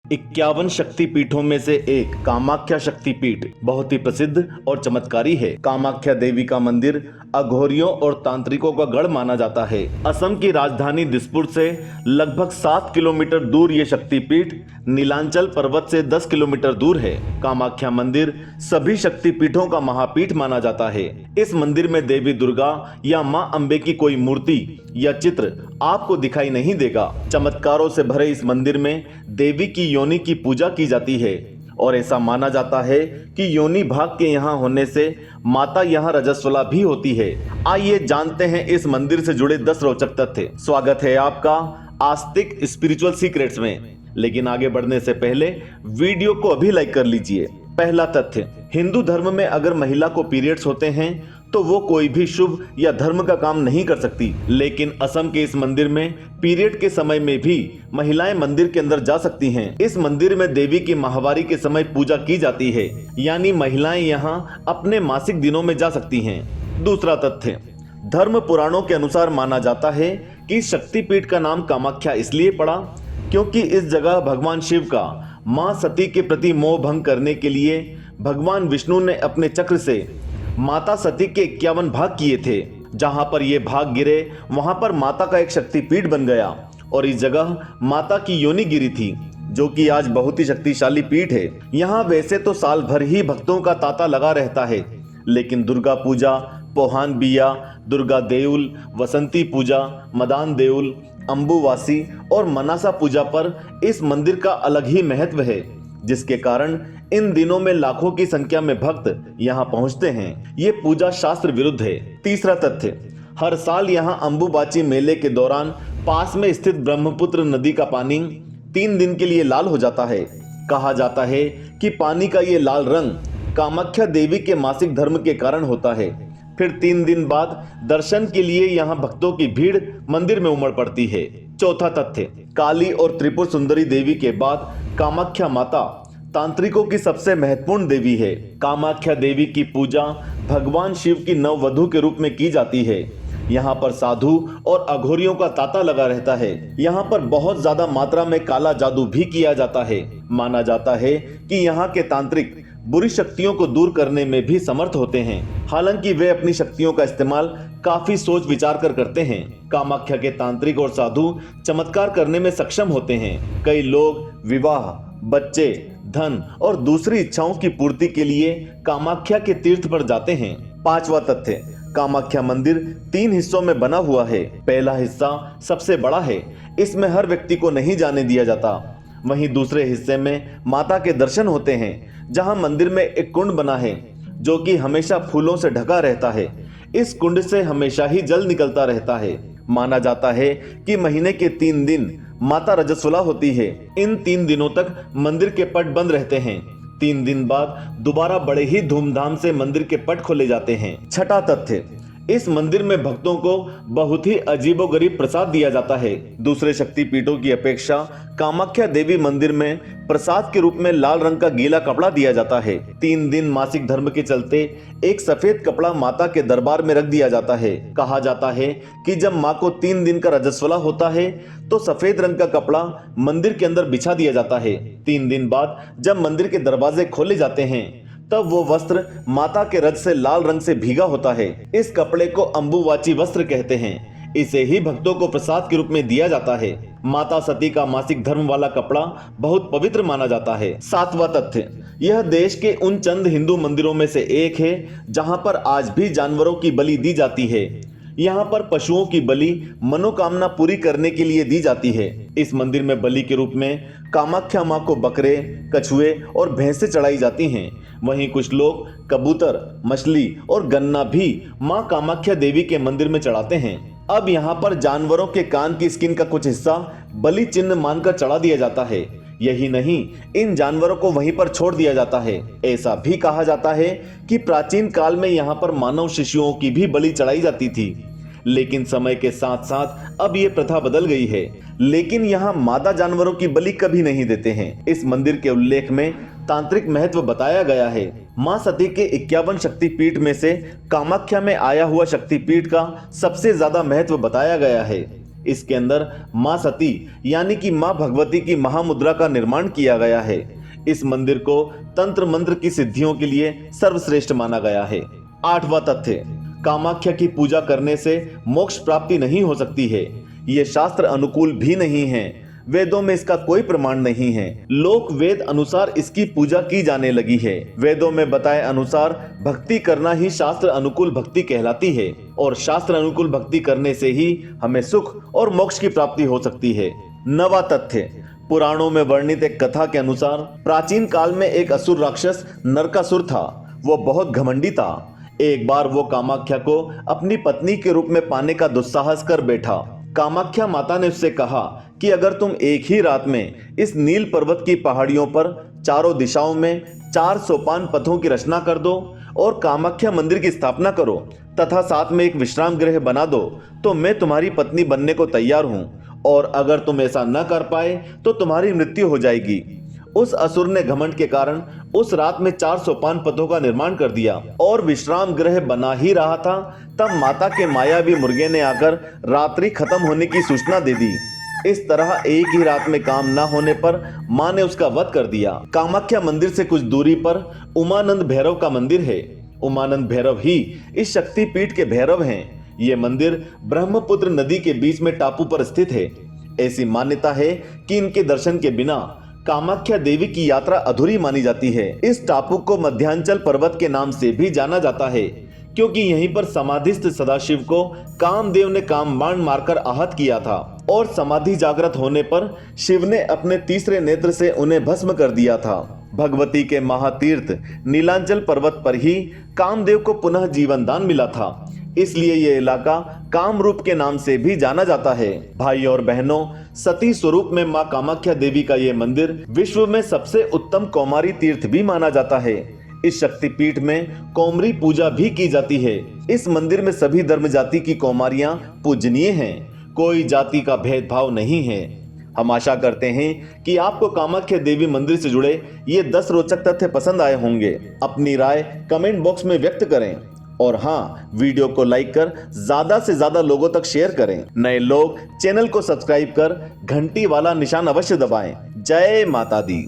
51 शक्तिपीठों में से एक कामाख्या शक्तिपीठ बहुत ही प्रसिद्ध और चमत्कारी है। कामाख्या देवी का मंदिर अघोरियों और तांत्रिकों का गढ़ माना जाता है। असम की राजधानी दिसपुर से लगभग 7 किलोमीटर दूर ये शक्तिपीठ नीलांचल पर्वत से 10 किलोमीटर दूर है। कामाख्या मंदिर सभी शक्तिपीठों का महापीठ माना जाता है। इस मंदिर में देवी दुर्गा या मां अम्बे की कोई मूर्ति या चित्र आपको दिखाई नहीं देगा। चमत्कारों से भरे इस मंदिर में देवी की योनि की पूजा की जाती है और ऐसा माना जाता है कि योनि भाग के यहाँ होने से माता यहाँ रजस्वला भी होती है। आइए जानते हैं इस मंदिर से जुड़े 10 रोचक तथ्य। स्वागत है आपका आस्तिक स्पिरिचुअल सीक्रेट्स में। लेकिन आगे बढ़ने से पहले वीडियो को अभी लाइक कर लीजिए। पहला तथ्य, हिंदू धर्म में अगर महिला को पीरियड्स होते हैं तो वो कोई भी शुभ या धर्म का काम नहीं कर सकती। लेकिन असम के इस मंदिर में पीरियड के समय में भी महिलाएं मंदिर के अंदर जा सकती हैं। इस मंदिर में देवी की माहवारी के समय पूजा की जाती है, यानी महिलाएं यहाँ अपने मासिक दिनों में जा सकती हैं। दूसरा तथ्य, धर्म पुराणों के अनुसार माना जाता है कि शक्तिपीठ का नाम कामाख्या इसलिए पड़ा क्योंकि इस जगह भगवान शिव का मां सती के प्रति मोह भंग करने के लिए भगवान विष्णु ने अपने चक्र से माता सती के 51 भाग किए थे। जहां पर ये भाग गिरे वहां पर माता का एक शक्तिपीठ बन गया और इस जगह माता की योनि गिरी थी, जो कि आज बहुत ही शक्तिशाली पीठ है। यहाँ वैसे तो साल भर ही भक्तों का तांता लगा रहता है, लेकिन दुर्गा पूजा, पोहान बिया, दुर्गा देउल, वसंती पूजा, मदान देउल, अम्बुवासी और मनासा पूजा पर इस मंदिर का अलग ही महत्व है, जिसके कारण इन दिनों में लाखों की संख्या में भक्त यहाँ पहुँचते हैं। ये पूजा शास्त्र विरुद्ध है। तीसरा तथ्य, हर साल यहाँ अम्बुबाची मेले के दौरान पास में स्थित ब्रह्मपुत्र नदी का पानी 3 दिन के लिए लाल हो जाता है। कहा जाता है कि पानी का ये लाल रंग कामाख्या देवी के मासिक धर्म के कारण होता है। फिर 3 दिन बाद दर्शन के लिए यहाँ भक्तों की भीड़ मंदिर में उमड़ पड़ती है। चौथा तथ्य, काली और त्रिपुर सुंदरी देवी के बाद कामाख्या माता तांत्रिकों की सबसे महत्वपूर्ण देवी है। कामाख्या देवी की पूजा भगवान शिव की नववधु के रूप में की जाती है। यहाँ पर साधु और अघोरियों का तांता लगा रहता है। यहाँ पर बहुत ज्यादा मात्रा में काला जादू भी किया जाता है। माना जाता है कि यहाँ के तांत्रिक बुरी शक्तियों को दूर करने में भी समर्थ होते हैं। हालांकि वे अपनी शक्तियों का इस्तेमाल काफी सोच विचार कर करते हैं। कामाख्या के तांत्रिक और साधु चमत्कार करने में सक्षम होते हैं। कई लोग विवाह, बच्चे, धन और दूसरी इच्छाओं की पूर्ति के लिए कामाख्या के तीर्थ पर जाते हैं। पांचवा तथ्य, कामाख्या मंदिर 3 हिस्सों में बना हुआ है। पहला हिस्सा सबसे बड़ा है, इसमें हर व्यक्ति को नहीं जाने दिया जाता। वहीं दूसरे हिस्से में माता के दर्शन होते हैं, जहां मंदिर में एक कुंड बना है जो कि हमेशा फूलों से ढका रहता है। इस कुंड से हमेशा ही जल निकलता रहता है। माना जाता है कि महीने के 3 दिन माता रजस्वला होती है। इन 3 दिनों तक मंदिर के पट बंद रहते हैं। 3 दिन बाद दोबारा बड़े ही धूमधाम से मंदिर के पट खोले जाते हैं। छठा तथ्य, इस मंदिर में भक्तों को बहुत ही अजीबोगरीब प्रसाद दिया जाता है। दूसरे शक्तिपीठों की अपेक्षा कामाख्या देवी मंदिर में प्रसाद के रूप में लाल रंग का गीला कपड़ा दिया जाता है। 3 दिन मासिक धर्म के चलते एक सफेद कपड़ा माता के दरबार में रख दिया जाता है। कहा जाता है कि जब माँ को 3 दिन का रजस्वला होता है तो सफेद रंग का कपड़ा मंदिर के अंदर बिछा दिया जाता है। 3 दिन बाद जब मंदिर के दरवाजे खोले जाते हैं तब वो वस्त्र माता के रज से लाल रंग से भीगा होता है। इस कपड़े को अम्बुवाची वस्त्र कहते हैं। इसे ही भक्तों को प्रसाद के रूप में दिया जाता है। माता सती का मासिक धर्म वाला कपड़ा बहुत पवित्र माना जाता है। 7वां तथ्य, यह देश के उन चंद हिंदू मंदिरों में से एक है जहां पर आज भी जानवरों की बलि दी जाती है। यहाँ पर पशुओं की बलि मनोकामना पूरी करने के लिए दी जाती है। इस मंदिर में बलि के रूप में कामाख्या माँ को बकरे, कछुए और भैंसें चढ़ाई जाती हैं। वहीं कुछ लोग कबूतर, मछली और गन्ना भी माँ कामाख्या देवी के मंदिर में चढ़ाते हैं। अब यहाँ पर जानवरों के कान की स्किन का कुछ हिस्सा बलि चिन्ह मानकर चढ़ा दिया जाता है। यही नहीं, इन जानवरों को वहीं पर छोड़ दिया जाता है। ऐसा भी कहा जाता है कि प्राचीन काल में यहाँ पर मानव शिशुओं की भी बलि चढ़ाई जाती थी, लेकिन समय के साथ साथ अब ये प्रथा बदल गई है। लेकिन यहाँ मादा जानवरों की बलि कभी नहीं देते हैं। इस मंदिर के उल्लेख में तांत्रिक महत्व बताया गया है। मां सती के 51 शक्तिपीठ में से कामाख्या में आया हुआ शक्तिपीठ का सबसे ज्यादा महत्व बताया गया है। इसके अंदर मां सती यानी कि मां भगवती की महामुद्रा का निर्माण किया गया है। इस मंदिर को तंत्र मंत्र की सिद्धियों के लिए सर्वश्रेष्ठ माना गया है। 8वां तथ्य, कामाख्या की पूजा करने से मोक्ष प्राप्ति नहीं हो सकती है। ये शास्त्र अनुकूल भी नहीं है। वेदों में इसका कोई प्रमाण नहीं है। लोक वेद अनुसार इसकी पूजा की जाने लगी है। वेदों में बताए अनुसार भक्ति करना ही शास्त्र अनुकूल भक्ति कहलाती है और शास्त्र अनुकूल भक्ति करने से ही हमें सुख और मोक्ष की प्राप्ति हो सकती है। 9वां तथ्य, पुराणों में वर्णित एक कथा के अनुसार प्राचीन काल में एक असुर राक्षस नरकासुर था। वो बहुत घमंडी था। एक बार वो कामाख्या को अपनी पत्नी के रूप में पाने का दुस्साहस कर बैठा। कामाख्या माता ने उससे कहा कि अगर तुम एक ही रात में इस नील पर्वत की पहाड़ियों पर चारों दिशाओं में 4 सोपान पथों की रचना कर दो और कामाख्या मंदिर की स्थापना करो तथा साथ में एक विश्राम गृह बना दो तो मैं तुम्हारी पत्नी बनने को तैयार हूं, और अगर तुम ऐसा न कर पाए तो तुम्हारी मृत्यु हो जाएगी। उस असुर ने घमंड के कारण उस रात में 4 सोपान पथों का निर्माण कर दिया और विश्राम गृह बना ही रहा था, तब माता के मायावी मुर्गे ने आकर रात्रि खत्म होने की सूचना दे दी। इस तरह एक ही रात में काम न होने पर मां ने उसका वध कर दिया। कामाख्या मंदिर से कुछ दूरी पर उमानंद भैरव का मंदिर है। उमानंद भैरव ही इस शक्तिपीठ के भैरव हैं। ये मंदिर ब्रह्मपुत्र नदी के बीच में टापू पर स्थित है। ऐसी मान्यता है कि इनके दर्शन के बिना कामाख्या देवी की यात्रा अधूरी मानी जाती है। इस टापू को मध्यांचल पर्वत के नाम से भी जाना जाता है क्योंकि यहीं पर समाधिस्थ सदाशिव को कामदेव ने कामबाण मारकर आहत किया था और समाधि जागृत होने पर शिव ने अपने तीसरे नेत्र से उन्हें भस्म कर दिया था। भगवती के महातीर्थ नीलांचल पर्वत पर ही कामदेव को पुनः जीवन दान मिला था, इसलिए ये इलाका कामरूप के नाम से भी जाना जाता है। भाई और बहनों, सती स्वरूप में मां कामाख्या देवी का ये मंदिर विश्व में सबसे उत्तम कौमारी तीर्थ भी माना जाता है। इस शक्तिपीठ में कौमरी पूजा भी की जाती है। इस मंदिर में सभी धर्म जाति की कौमारियां पूजनीय हैं। कोई जाति का भेदभाव नहीं है। हम आशा करते हैं कि आपको कामाख्या देवी मंदिर से जुड़े ये 10 रोचक तथ्य पसंद आए होंगे। अपनी राय कमेंट बॉक्स में व्यक्त करें और हाँ, वीडियो को लाइक कर ज्यादा से ज्यादा लोगों तक शेयर करें। नए लोग चैनल को सब्सक्राइब कर घंटी वाला निशान अवश्य दबाएं। जय माता दी।